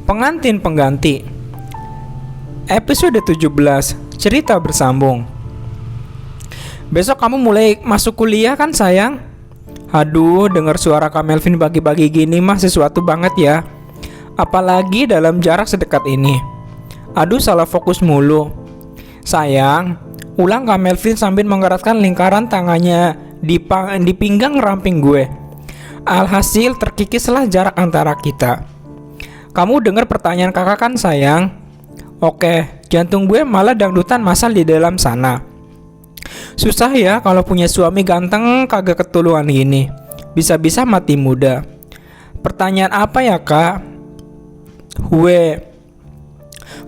Pengantin pengganti. Episode 17. Cerita bersambung. Besok kamu mulai masuk kuliah kan sayang? Aduh, dengar suara Kak Melvin pagi-pagi gini mah sesuatu banget ya. Apalagi dalam jarak sedekat ini. Aduh, salah fokus mulu. Sayang, ulang Kak Melvin sambil mengeratkan lingkaran tangannya di pinggang ramping gue. Alhasil terkikislah jarak antara kita. Kamu dengar pertanyaan kakak kan sayang? Oke, jantung gue malah dangdutan masal di dalam sana. Susah ya kalau punya suami ganteng kagak ketuluan gini. Bisa-bisa mati muda. Pertanyaan apa ya kak? Gue.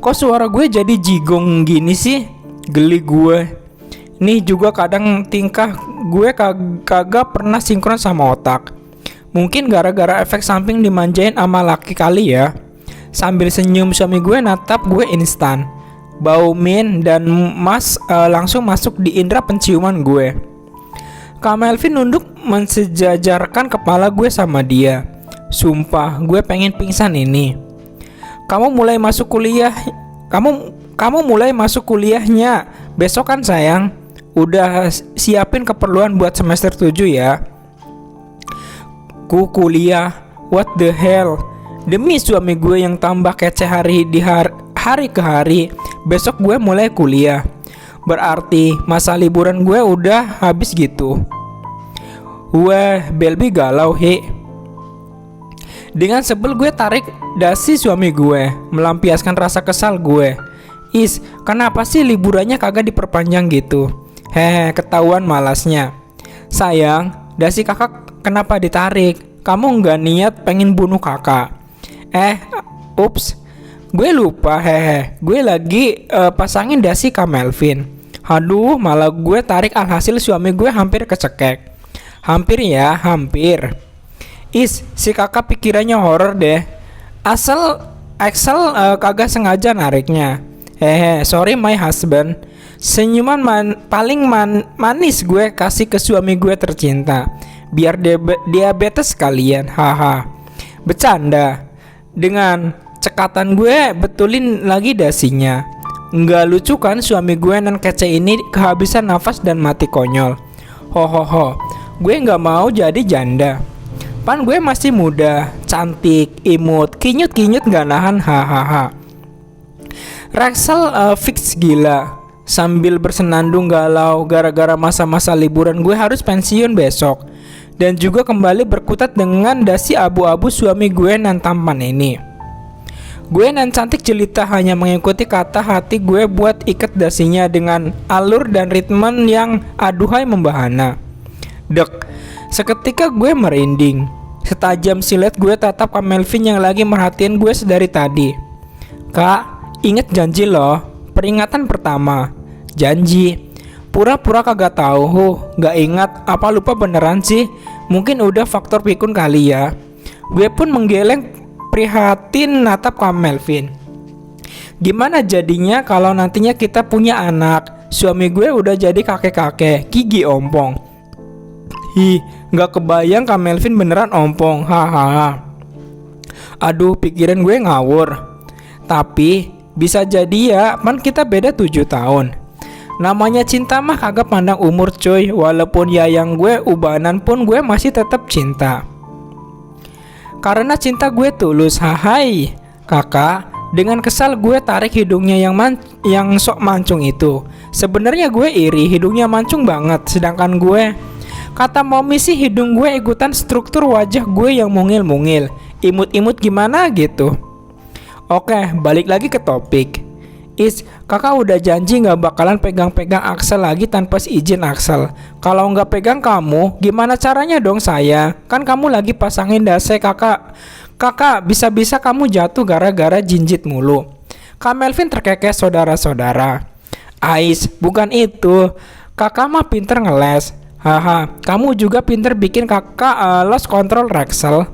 Kok suara gue jadi jigong gini sih? Geli gue. Nih juga kadang tingkah gue kagak pernah sinkron sama otak. Mungkin gara-gara efek samping dimanjain sama laki kali ya. Sambil senyum suami gue natap gue instan. Bau min dan langsung masuk di indera penciuman gue. Kak Melvin nunduk mensejajarkan kepala gue sama dia. Sumpah gue pengen pingsan ini. Kamu mulai masuk kuliah. Kamu mulai masuk kuliahnya besok kan sayang? Udah siapin keperluan buat semester 7 ya. Ku kuliah, what the hell? Demi suami gue yang tambah kece hari ke hari, besok gue mulai kuliah. Berarti masa liburan gue udah habis gitu. Wah, Belbi galau he. Dengan sebel gue tarik dasi suami gue, melampiaskan rasa kesal gue. Is, kenapa sih liburannya kagak diperpanjang gitu? Hehe, ketahuan malasnya. Sayang, dasi kakak kenapa ditarik? Kamu nggak niat pengen bunuh kakak? Ups, gue lupa hehe. Gue lagi pasangin dasi Kak Melvin. Aduh, malah gue tarik alhasil suami gue hampir kecekek. Hampir ya, hampir. Si kakak pikirannya horor deh. Axel kagak sengaja nariknya. Hehe, sorry my husband. Senyuman paling manis gue kasih ke suami gue tercinta. Biar diabetes kalian, haha. Bercanda. Dengan cekatan gue betulin lagi dasinya. Nggak lucu kan suami gue nan kece ini kehabisan nafas dan mati konyol. Hohoho, gue nggak mau jadi janda. Pan gue masih muda, cantik, imut, kinyut-kinyut nggak nahan, hahaha. Rexel fix gila. Sambil bersenandung galau gara-gara masa-masa liburan gue harus pensiun besok. Dan juga kembali berkutat dengan dasi abu-abu suami gue nan tampan ini. Gue nan cantik jelita hanya mengikuti kata hati gue buat ikat dasinya dengan alur dan ritme yang aduhai membahana. Dek, seketika gue merinding. Setajam silet gue tatap Kak Melvin yang lagi merhatiin gue sedari tadi. Kak, inget janji loh. Peringatan pertama. Janji. Pura-pura kagak tahu, gak ingat, apa lupa beneran sih? Mungkin udah faktor pikun kali ya. Gue pun menggeleng prihatin natap Kak Melvin. Gimana jadinya kalau nantinya kita punya anak? Suami gue udah jadi kakek-kakek, gigi ompong. Gak kebayang Kak Melvin beneran ompong, hahaha. Aduh, pikiran gue ngawur. Tapi bisa jadi ya, kan kita beda 7 tahun. Namanya cinta mah kagak pandang umur coy. Walaupun yayang gue ubanan pun gue masih tetap cinta. Karena cinta gue tulus, hahai. Kakak, dengan kesal gue tarik hidungnya yang sok mancung itu. Sebenarnya gue iri, hidungnya mancung banget. Sedangkan gue, kata mommy sih hidung gue ikutan struktur wajah gue yang mungil-mungil. Imut-imut gimana gitu. Oke, balik lagi ke topik. Kakak udah janji gak bakalan pegang-pegang Axel lagi tanpa izin Axel. Kalau gak pegang kamu, gimana caranya dong saya? Kan kamu lagi pasangin dasi kakak. Kakak, bisa-bisa kamu jatuh gara-gara jinjit mulu. Kak Melvin terkekeh saudara-saudara. Bukan itu. Kakak mah pinter ngeles. Haha, kamu juga pinter bikin kakak lost control Rexel.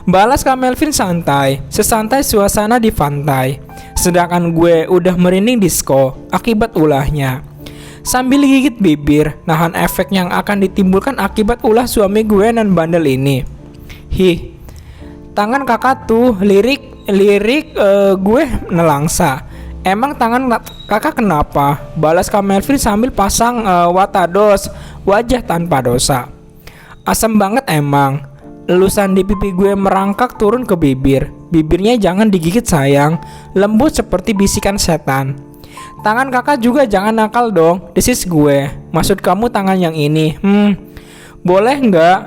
Balas Kak Melvin santai, sesantai suasana di pantai. Sedangkan gue udah merinding disco akibat ulahnya. Sambil gigit bibir, nahan efek yang akan ditimbulkan akibat ulah suami gue nan bandel ini. Tangan kakak tuh lirik gue nelangsa. Emang tangan kakak kenapa? Balas Kak Melvin sambil pasang watados, wajah tanpa dosa. Asem banget emang. Lelusan di pipi gue merangkak turun ke bibir. Bibirnya jangan digigit sayang, lembut seperti bisikan setan. Tangan kakak juga jangan nakal dong, desis gue. Maksud kamu tangan yang ini? Boleh nggak?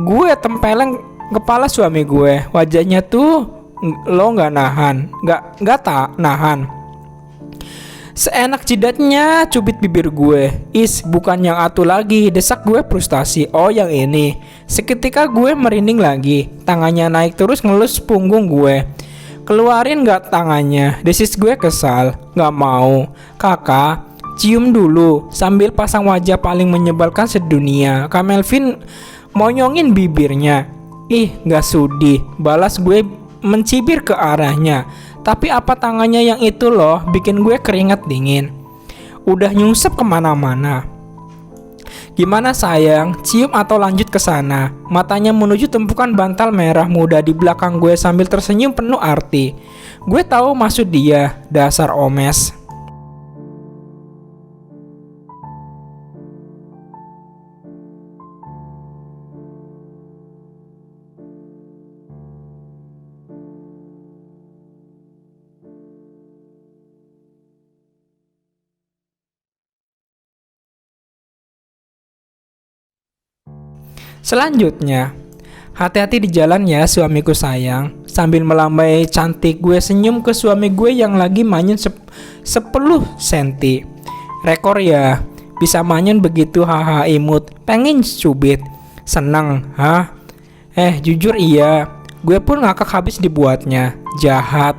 Gue tempeleng kepala suami gue. Wajahnya tuh lo nggak nahan. Seenak jidatnya cubit bibir gue. Bukan yang atu lagi, desak gue frustasi. Oh yang ini. Seketika gue merinding lagi. Tangannya naik terus ngelus punggung gue. Keluarin gak tangannya, desis gue kesal. Gak mau. Kakak, cium dulu. Sambil pasang wajah paling menyebalkan sedunia. Kak Melvin monyongin bibirnya. Gak sudi. Balas gue mencibir ke arahnya. Tapi apa tangannya yang itu loh bikin gue keringat dingin. Udah nyungsep kemana-mana. Gimana sayang, cium atau lanjut ke sana? Matanya menuju tumpukan bantal merah muda di belakang gue sambil tersenyum penuh arti. Gue tahu maksud dia, dasar omes. Selanjutnya, hati-hati di jalan ya suamiku sayang. Sambil melambai cantik gue senyum ke suami gue yang lagi manyun 10 senti. Rekor ya, bisa manyun begitu haha imut. Pengen cubit. Seneng, jujur iya. Gue pun ngakak habis dibuatnya. Jahat.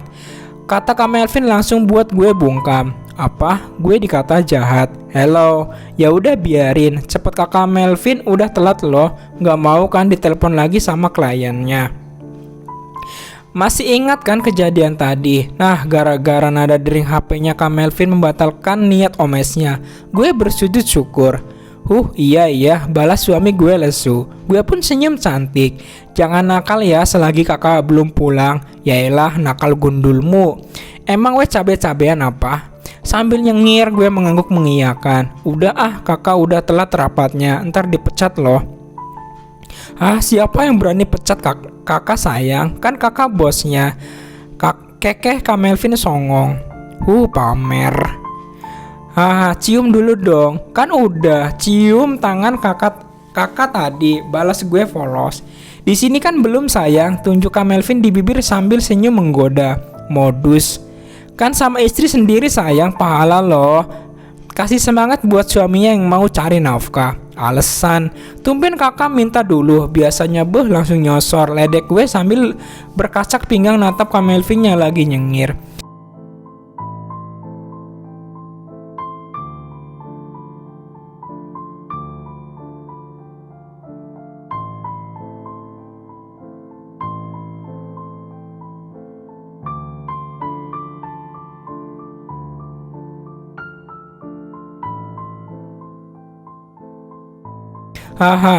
Kata Kak Melvin langsung buat gue bungkam. Apa? Gue dikata jahat. Hello, ya udah biarin. Cepet kakak Melvin udah telat loh. Gak mau kan ditelepon lagi sama kliennya. Masih ingat kan kejadian tadi? Nah, gara-gara nada dering HP-nya Kak Melvin membatalkan niat omesnya. Gue bersujud syukur. Iya, balas suami gue lesu. Gue pun senyum cantik. Jangan nakal ya selagi kakak belum pulang. Yaelah nakal gundulmu. Emang we cabe-cabean apa? Sambil nyengir gue mengangguk mengiyakan. Udah kakak udah telat rapatnya, ntar dipecat loh. Siapa yang berani pecat kakak sayang? Kan kakak bosnya. Kekeh Kak Melvin songong. Pamer. Cium dulu dong. Kan udah cium tangan kakak tadi, balas gue polos. Di sini kan belum sayang, tunjuk Kak Melvin di bibir sambil senyum menggoda. Modus. Kan sama istri sendiri sayang, pahala loh. Kasih semangat buat suaminya yang mau cari nafkah. Alasan, tumben kakak minta dulu. Biasanya langsung nyosor. Ledek gue sambil berkacak pinggang natap Kak Melvin yang lagi nyengir.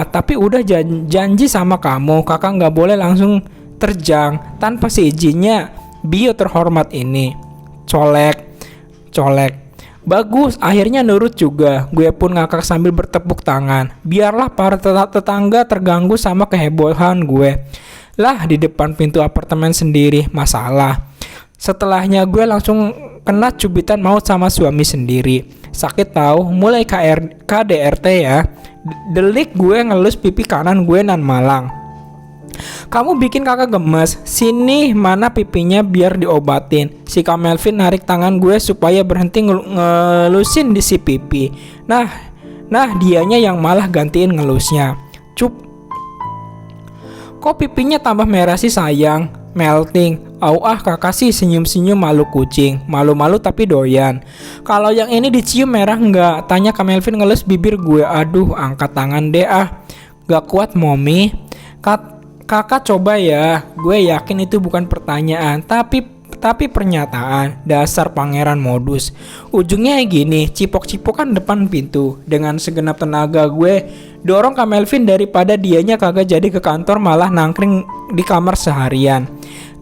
Tapi udah janji sama kamu, kakak nggak boleh langsung terjang tanpa seizinnya bio terhormat ini. Colek. Bagus, akhirnya nurut juga. Gue pun ngakak sambil bertepuk tangan. Biarlah para tetangga terganggu sama kehebohan gue. Lah di depan pintu apartemen sendiri, masalah. Setelahnya gue langsung kena cubitan maut sama suami sendiri. Sakit tahu, mulai KDRT ya. Delik gue ngelus pipi kanan gue nan malang. Kamu bikin kakak gemes. Sini mana pipinya biar diobatin. Si Kak Melvin narik tangan gue supaya berhenti ngelusin di si pipi. Nah dianya yang malah gantiin ngelusnya. Cup. Kok pipinya tambah merah sih sayang? Melting. Kakak sih senyum-senyum malu kucing. Malu-malu tapi doyan. Kalau yang ini dicium merah enggak? Tanya Kak Melvin ngelus bibir gue. Aduh, angkat tangan deh Gak kuat mommy. Kakak coba ya, gue yakin itu bukan pertanyaan, tapi pernyataan. Dasar pangeran modus. Ujungnya gini, cipok-cipokan depan pintu. Dengan segenap tenaga gue dorong Kak Melvin daripada dianya kagak jadi ke kantor malah nangkring di kamar seharian.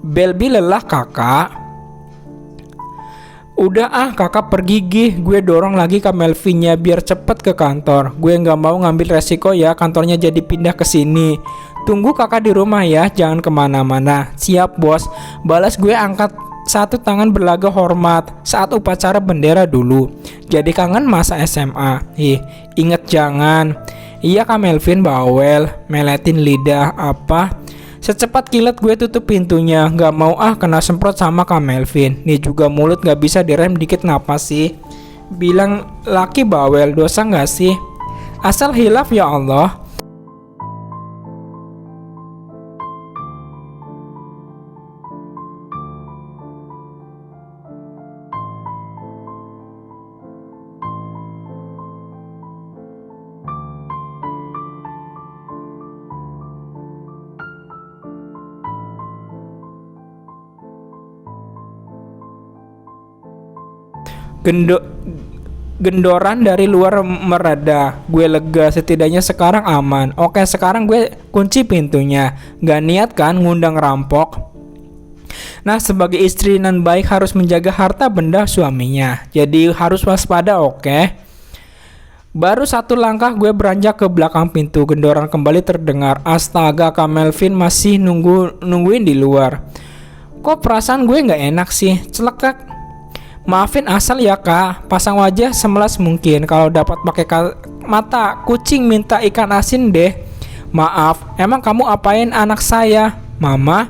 Belbi lelah kakak. Udah kakak pergi gih. Gue dorong lagi Kak Melvinnya biar cepet ke kantor. Gue nggak mau ngambil resiko ya kantornya jadi pindah ke sini. Tunggu kakak di rumah ya, jangan kemana-mana. Siap bos. Balas gue angkat satu tangan berlaga hormat saat upacara bendera dulu. Jadi kangen masa SMA. Inget jangan. Iya Kak Melvin bawel, meletin lidah apa. Secepat kilat gue tutup pintunya. Gak mau kena semprot sama Kak Melvin. Nih juga mulut gak bisa direm dikit napas sih. Bilang laki bawel dosa gak sih? Asal hilaf ya Allah. Gendo Gendoran dari luar mereda. Gue lega, setidaknya sekarang aman. Oke, sekarang gue kunci pintunya. Gak niat kan ngundang rampok. Nah, sebagai istri nan baik harus menjaga harta benda suaminya. Jadi harus waspada, oke? Baru satu langkah gue beranjak ke belakang pintu. Gendoran kembali terdengar. Astaga, Kak Melvin masih nungguin di luar. Kok perasaan gue gak enak sih? Celekak. Maafin asal ya kak, pasang wajah semelas mungkin. Kalau dapat pakai mata kucing minta ikan asin deh. Maaf, emang kamu apain anak saya? Mama?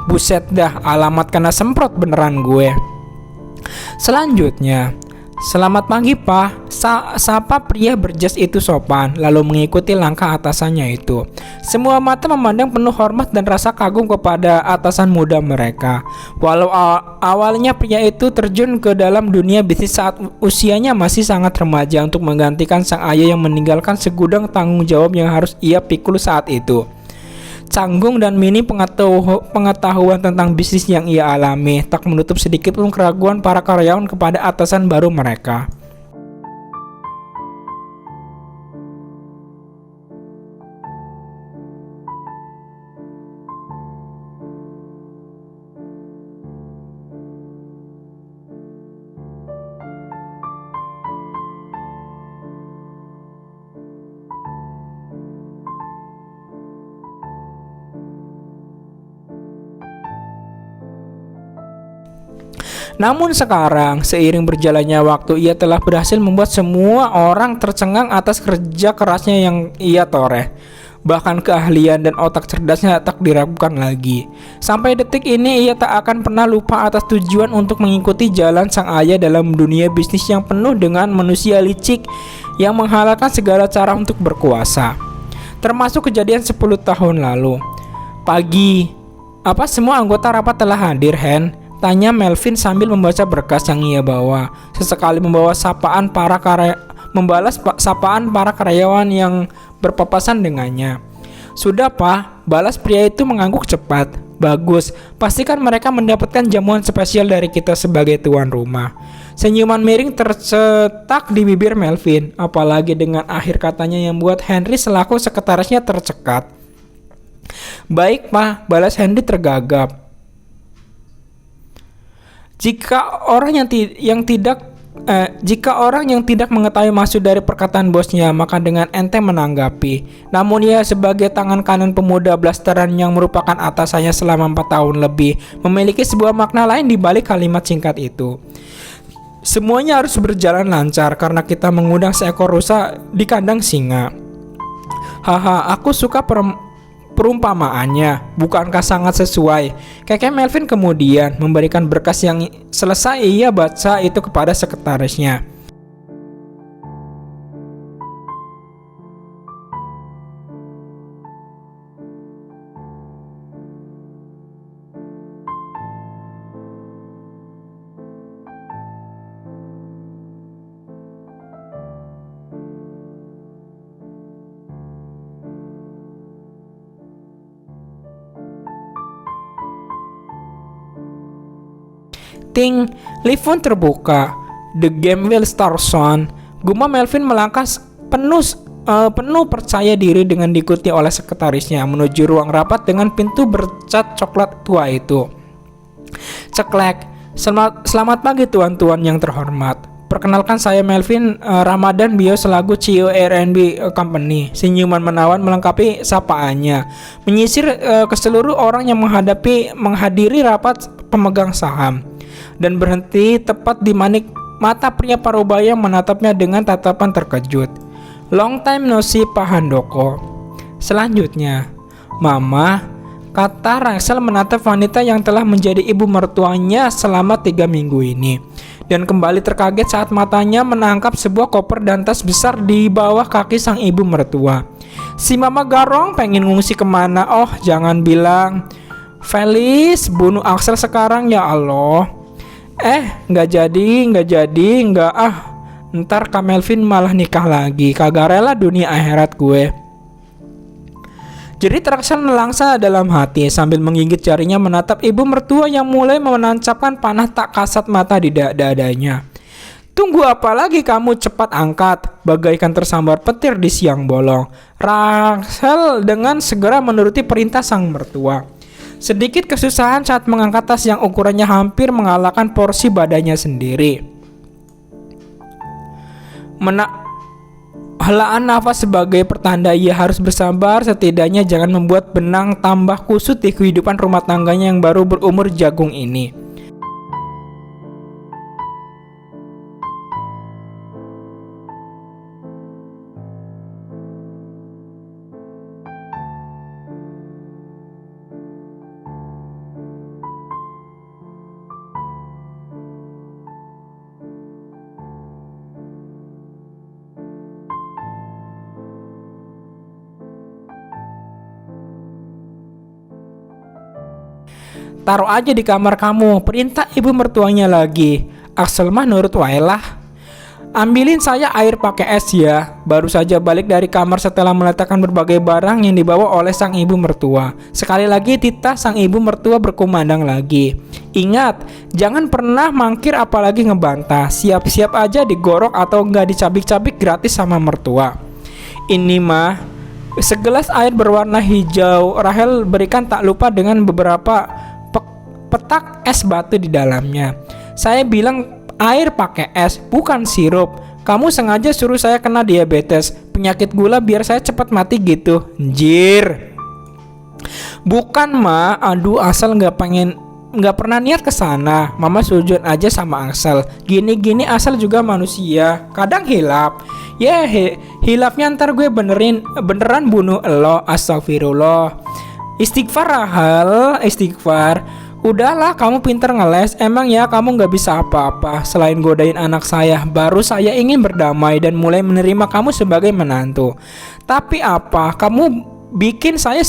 Buset dah, alamat kena semprot beneran gue. Selanjutnya, selamat pagi pak. Sapa pria berjas itu sopan, lalu mengikuti langkah atasannya itu. Semua mata memandang penuh hormat dan rasa kagum kepada atasan muda mereka. Walau awalnya pria itu terjun ke dalam dunia bisnis saat usianya masih sangat remaja untuk menggantikan sang ayah yang meninggalkan segudang tanggung jawab yang harus ia pikul saat itu. Canggung dan minim pengetahuan tentang bisnis yang ia alami tak menutup sedikit pun keraguan para karyawan kepada atasan baru mereka. Namun sekarang, seiring berjalannya waktu, ia telah berhasil membuat semua orang tercengang atas kerja kerasnya yang ia toreh. Bahkan keahlian dan otak cerdasnya tak diragukan lagi. Sampai detik ini ia tak akan pernah lupa atas tujuan untuk mengikuti jalan sang ayah dalam dunia bisnis yang penuh dengan manusia licik yang menghalalkan segala cara untuk berkuasa. Termasuk kejadian 10 tahun lalu. Pagi, apa semua anggota rapat telah hadir, Hen? Tanya Melvin sambil membaca berkas yang ia bawa. Sesekali membalas sapaan para karyawan yang berpapasan dengannya. Sudah pak, balas pria itu mengangguk cepat. Bagus, pastikan mereka mendapatkan jamuan spesial dari kita sebagai tuan rumah. Senyuman miring tercetak di bibir Melvin, apalagi dengan akhir katanya yang membuat Henry selaku sekretarisnya tercekat. Baik pak, balas Henry tergagap. Jika orang yang tidak mengetahui maksud dari perkataan bosnya, maka dengan enteng menanggapi. Namun ia sebagai tangan kanan pemuda blasteran yang merupakan atasannya selama 4 tahun lebih, memiliki sebuah makna lain di balik kalimat singkat itu. Semuanya harus berjalan lancar karena kita mengundang seekor rusa di kandang singa. Haha, aku suka perumpamaannya, bukankah sangat sesuai? Kakek Melvin kemudian memberikan berkas yang selesai ia baca itu kepada sekretarisnya. Ting, lift pun terbuka. The game will start soon. Gumam Melvin melangkah penuh percaya diri dengan diikuti oleh sekretarisnya menuju ruang rapat dengan pintu bercat coklat tua itu. Ceklek. Selamat pagi tuan-tuan yang terhormat. Perkenalkan saya Melvin Ramadan Bio selaku CEO Airbnb Company. Senyuman menawan melengkapi sapaannya, menyisir ke seluruh orang yang menghadiri rapat pemegang saham, dan berhenti tepat di manik mata pria parubaya yang menatapnya dengan tatapan terkejut. Long time no see Pak Handoko. Selanjutnya, Mama, kata Rachel menatap wanita yang telah menjadi ibu mertuanya selama 3 minggu ini, dan kembali terkaget saat matanya menangkap sebuah koper dan tas besar di bawah kaki sang ibu mertua. Si Mama garong pengen ngungsi kemana? Oh, jangan bilang Felis bunuh Axel sekarang, ya Allah. Nggak jadi, ntar Kak Melvin malah nikah lagi, kagak rela dunia akhirat gue. Jadi Axel melangsa dalam hati sambil menggigit jarinya menatap ibu mertua yang mulai menancapkan panah tak kasat mata di dadanya. Tunggu apa lagi kamu, cepat angkat, bagaikan tersambar petir di siang bolong. Axel dengan segera menuruti perintah sang mertua. Sedikit kesusahan saat mengangkat tas yang ukurannya hampir mengalahkan porsi badannya sendiri. Helaan nafas sebagai pertanda ia harus bersabar, setidaknya jangan membuat benang tambah kusut di kehidupan rumah tangganya yang baru berumur jagung ini. Taruh aja di kamar kamu, perintah ibu mertuanya lagi. Axel mah nurut wae lah. Ambilin saya air pakai es ya. Baru saja balik dari kamar setelah meletakkan berbagai barang yang dibawa oleh sang ibu mertua. Sekali lagi titah sang ibu mertua berkumandang lagi. Ingat, jangan pernah mangkir apalagi ngebantah. Siap-siap aja digorok atau nggak dicabik-cabik gratis sama mertua. Ini mah segelas air berwarna hijau Rahel berikan tak lupa dengan beberapa petak es batu di dalamnya. Saya bilang air pakai es, bukan sirup. Kamu sengaja suruh saya kena diabetes, penyakit gula biar saya cepat mati gitu. Anjir. Bukan ma, aduh Axel nggak pernah niat ke sana. Mama sujud aja sama Axel. Gini-gini Axel juga manusia, kadang hilap. Ya hilapnya ntar gue beneran bunuh elo. Astagfirullah. Istighfar Rahel, istighfar. Udahlah kamu pinter ngeles. Emang ya kamu gak bisa apa-apa selain godain anak saya. Baru saya ingin berdamai dan mulai menerima kamu sebagai menantu. Tapi apa? Kamu bikin saya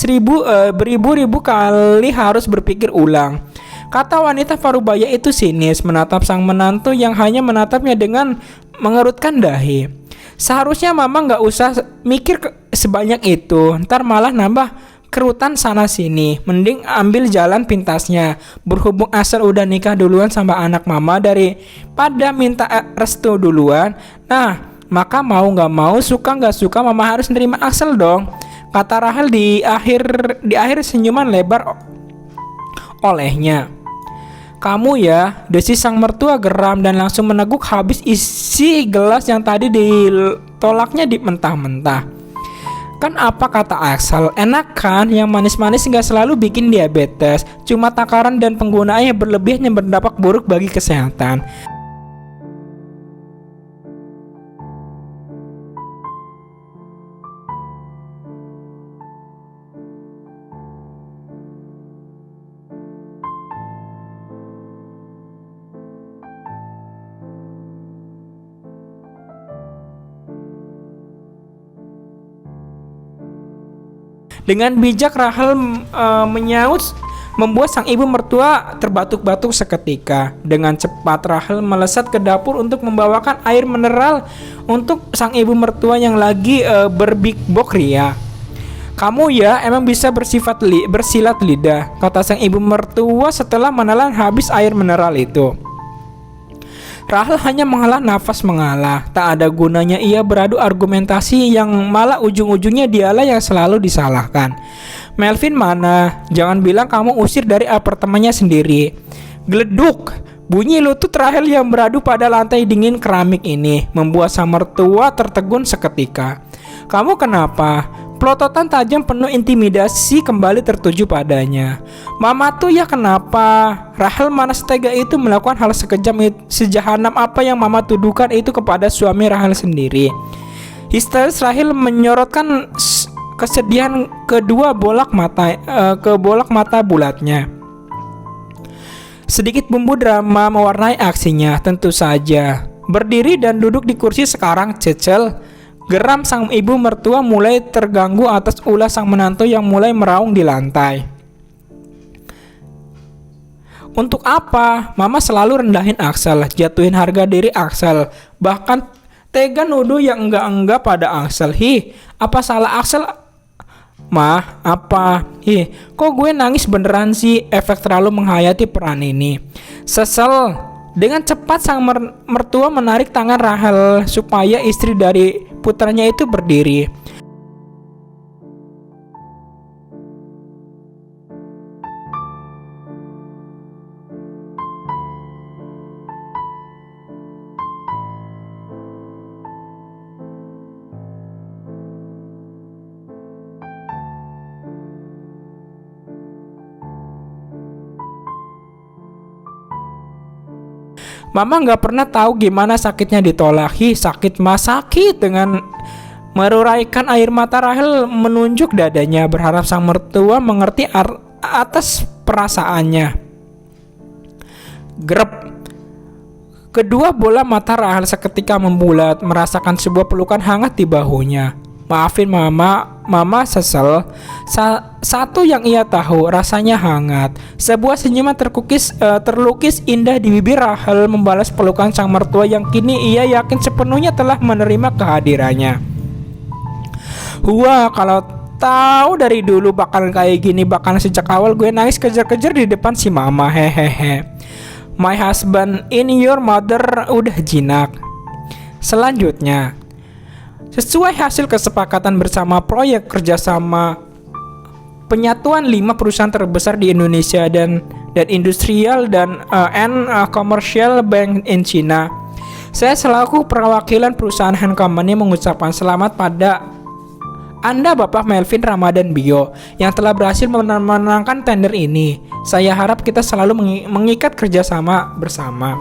beribu-ribu kali harus berpikir ulang. Kata wanita parubaya itu sinis menatap sang menantu yang hanya menatapnya dengan mengerutkan dahi. Seharusnya mama gak usah mikir sebanyak itu, ntar malah nambah kerutan sana sini. Mending ambil jalan pintasnya. Berhubung Axel udah nikah duluan sama anak mama daripada minta restu duluan. Nah, maka mau gak mau, suka gak suka, mama harus nerima Axel dong. Kata Rahel di akhir senyuman lebar olehnya. Kamu ya, desis sang mertua geram dan langsung meneguk habis isi gelas yang tadi ditolaknya di mentah-mentah. Kan apa kata Axel, enak kan, yang manis-manis gak selalu bikin diabetes. Cuma takaran dan penggunaannya berlebihan yang berdampak buruk bagi kesehatan. Dengan bijak Rahel menyaut, membuat sang ibu mertua terbatuk-batuk seketika. Dengan cepat Rahel melesat ke dapur untuk membawakan air mineral untuk sang ibu mertua yang lagi berbikbok ria. Kamu ya emang bisa bersilat lidah, kata sang ibu mertua setelah menelan habis air mineral itu. Rahel hanya menghela nafas mengalah. Tak ada gunanya ia beradu argumentasi yang malah ujung-ujungnya dialah yang selalu disalahkan. Melvin mana? Jangan bilang kamu usir dari apartemennya sendiri. Geleduk. Bunyi lutut Rahel yang beradu pada lantai dingin keramik ini membuat sang mertua tertegun seketika. Kamu kenapa? Pelototan tajam penuh intimidasi kembali tertuju padanya. Mama tuh ya kenapa? Rahel mana setega itu melakukan hal sekejam sejahanam apa yang mama tuduhkan itu kepada suami Rahel sendiri. Histeris Rahel menyorotkan kesedihan ke bolak mata bulatnya. Sedikit bumbu drama mewarnai aksinya, tentu saja. Berdiri dan duduk di kursi sekarang Cecil. Geram sang ibu mertua mulai terganggu atas ulah sang menantu yang mulai meraung di lantai. Untuk apa? Mama selalu rendahin Axel, jatuhin harga diri Axel, bahkan tega nuduh yang enggak-enggak pada Axel. Apa salah Axel? Mah, apa? Kok gue nangis beneran sih? Efek terlalu menghayati peran ini. Sesel. Dengan cepat sang mertua menarik tangan Rahel supaya istri dari putranya itu berdiri. Mama nggak pernah tahu gimana sakitnya ditolak. Sakit mas sakit. Dengan meruraikan air mata Rahel menunjuk dadanya, berharap sang mertua mengerti atas perasaannya. Grep. Kedua bola mata Rahel seketika membulat, merasakan sebuah pelukan hangat di bahunya. Maafin mama sesel. Satu yang ia tahu, rasanya hangat. Sebuah senyuman terlukis indah di bibir Rahel membalas pelukan sang mertua yang kini ia yakin sepenuhnya telah menerima kehadirannya. Wah, kalau tahu dari dulu bakalan kayak gini, bakalan sejak awal gue nangis kejar-kejar di depan si mama. Hehehe. My husband in your mother udah jinak. Selanjutnya, sesuai hasil kesepakatan bersama proyek kerjasama penyatuan 5 perusahaan terbesar di Indonesia dan industrial dan commercial bank in China, saya selaku perwakilan perusahaan hand company mengucapkan selamat pada Anda Bapak Melvin Ramadan Bio yang telah berhasil memenangkan tender ini. Saya harap kita selalu mengikat kerjasama bersama.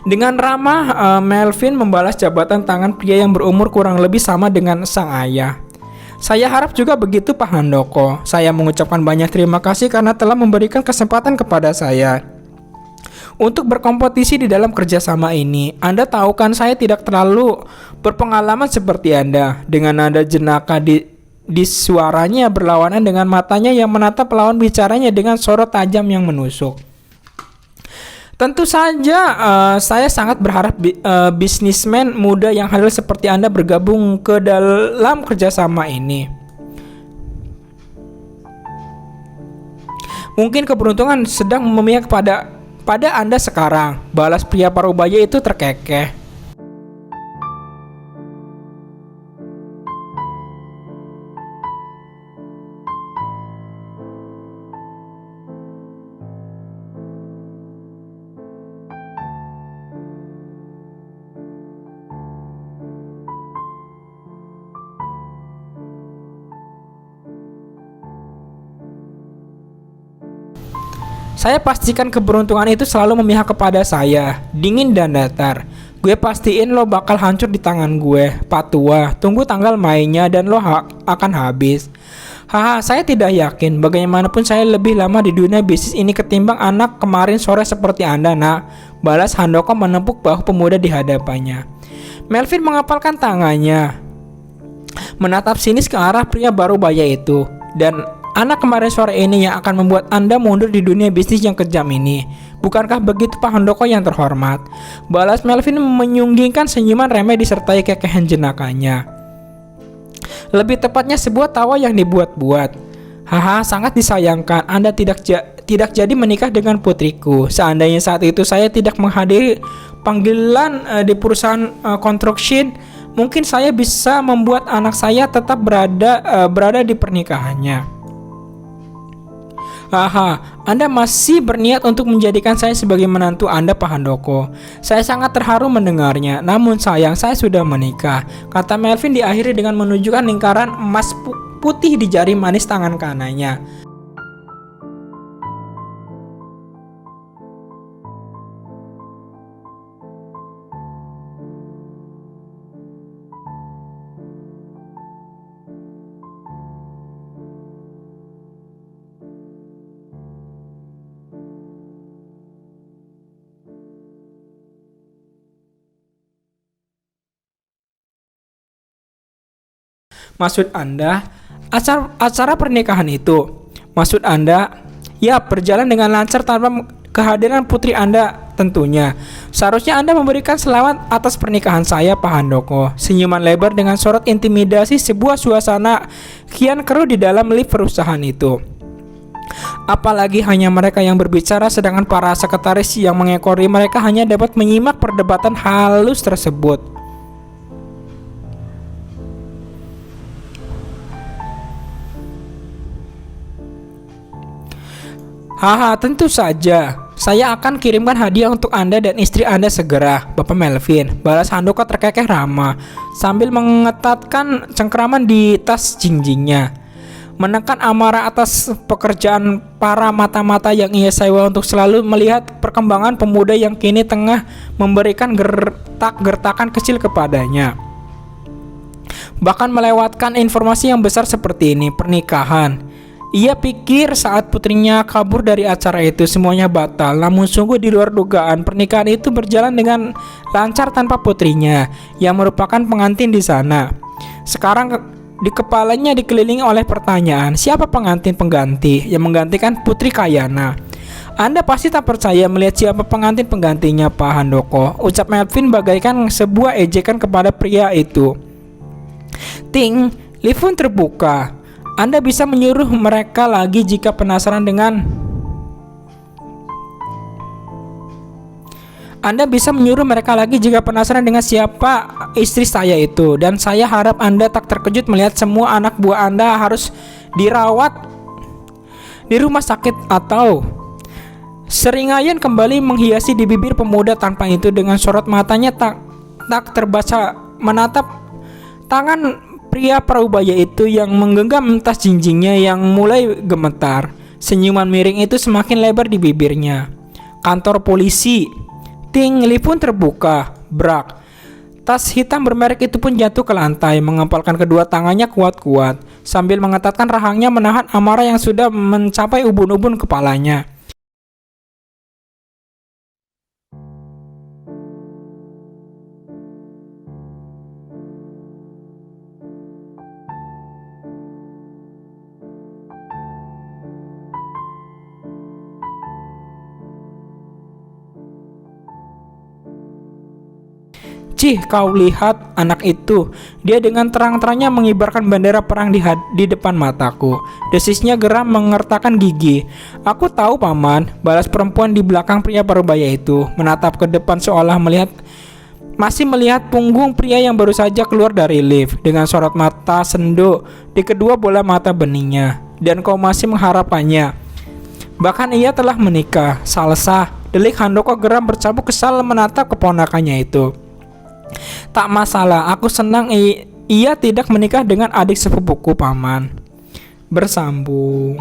Dengan ramah, Melvin membalas jabatan tangan pria yang berumur kurang lebih sama dengan sang ayah. Saya harap juga begitu Pak Handoko. Saya mengucapkan banyak terima kasih karena telah memberikan kesempatan kepada saya untuk berkompetisi di dalam kerjasama ini. Anda tahu kan saya tidak terlalu berpengalaman seperti Anda. Dengan nada jenaka di suaranya berlawanan dengan matanya yang menatap lawan bicaranya dengan sorot tajam yang menusuk. Tentu saja saya sangat berharap bisnismen muda yang handal seperti Anda bergabung ke dalam kerjasama ini. Mungkin keberuntungan sedang memihak pada Anda sekarang. Balas pria parubaya itu terkekeh. Saya pastikan keberuntungan itu selalu memihak kepada saya, dingin dan datar. Gue pastiin lo bakal hancur di tangan gue, Pak Tua. Tunggu tanggal mainnya dan lo akan habis. Haha, saya tidak yakin. Bagaimanapun saya lebih lama di dunia bisnis ini ketimbang anak kemarin sore seperti Anda, nak. Balas Handoko menepuk bahu pemuda di hadapannya. Melvin mengepalkan tangannya, menatap sinis ke arah pria baru baya itu. Dan anak kemarin sore ini yang akan membuat Anda mundur di dunia bisnis yang kejam ini. Bukankah begitu Pak Handoko yang terhormat? Balas Melvin menyunggingkan senyuman remeh disertai kekehan jenakanya. Lebih tepatnya sebuah tawa yang dibuat-buat. Haha, sangat disayangkan Anda tidak jadi menikah dengan putriku. Seandainya saat itu saya tidak menghadiri panggilan di perusahaan construction, mungkin saya bisa membuat anak saya tetap berada di pernikahannya. Haha, Anda masih berniat untuk menjadikan saya sebagai menantu Anda, Pak Handoko. Saya sangat terharu mendengarnya, namun sayang saya sudah menikah, kata Melvin diakhiri dengan menunjukkan lingkaran emas putih di jari manis tangan kanannya. Maksud Anda, acara pernikahan itu? Maksud Anda, ya berjalan dengan lancar tanpa kehadiran putri Anda tentunya. Seharusnya Anda memberikan selamat atas pernikahan saya, Pak Handoko. Senyuman lebar dengan sorot intimidasi sebuah suasana kian keruh di dalam lift perusahaan itu. Apalagi hanya mereka yang berbicara, sedangkan para sekretaris yang mengekori mereka hanya dapat menyimak perdebatan halus tersebut. Haha, tentu saja. Saya akan kirimkan hadiah untuk Anda dan istri Anda segera, Bapak Melvin, balas Handoko terkekeh ramah, sambil mengetatkan cengkraman di tas jinjingnya. Menekan amarah atas pekerjaan para mata-mata yang ia sewa untuk selalu melihat perkembangan pemuda yang kini tengah memberikan gertakan kecil kepadanya. Bahkan melewatkan informasi yang besar seperti ini, pernikahan. Ia pikir saat putrinya kabur dari acara itu semuanya batal, namun sungguh di luar dugaan pernikahan itu berjalan dengan lancar tanpa putrinya yang merupakan pengantin di sana. Sekarang di kepalanya dikelilingi oleh pertanyaan, siapa pengantin pengganti yang menggantikan Putri Kayana? Anda pasti tak percaya melihat siapa pengantin penggantinya, Pak Handoko, ucap Melvin bagaikan sebuah ejekan kepada pria itu. Ting, lift pun terbuka. Anda bisa menyuruh mereka lagi jika penasaran dengan siapa istri saya itu. Dan saya harap Anda tak terkejut melihat semua anak buah Anda harus dirawat di rumah sakit atau Seringayan kembali menghiasi di bibir pemuda tanpa itu dengan sorot matanya tak terbaca menatap tangan pria parubaya itu yang menggenggam tas jinjingnya yang mulai gemetar. Senyuman miring itu semakin lebar di bibirnya. Kantor polisi. Ting, lift pun terbuka. Brak. Tas hitam bermerek itu pun jatuh ke lantai, mengepalkan kedua tangannya kuat-kuat sambil mengetatkan rahangnya menahan amarah yang sudah mencapai ubun-ubun kepalanya. Cih, kau lihat anak itu. Dia dengan terang-terangnya mengibarkan bendera perang di depan mataku. Desisnya geram mengertakkan gigi. Aku tahu, Paman, balas perempuan di belakang pria parubaya itu, menatap ke depan seolah masih melihat punggung pria yang baru saja keluar dari lift dengan sorot mata sendu di kedua bola mata beningnya. Dan kau masih mengharapkannya. Bahkan ia telah menikah. Salsa, delik Handoko geram bercabuk kesal menatap keponakannya itu. Tak masalah, aku senang ia tidak menikah dengan adik sepupuku, Paman. Bersambung.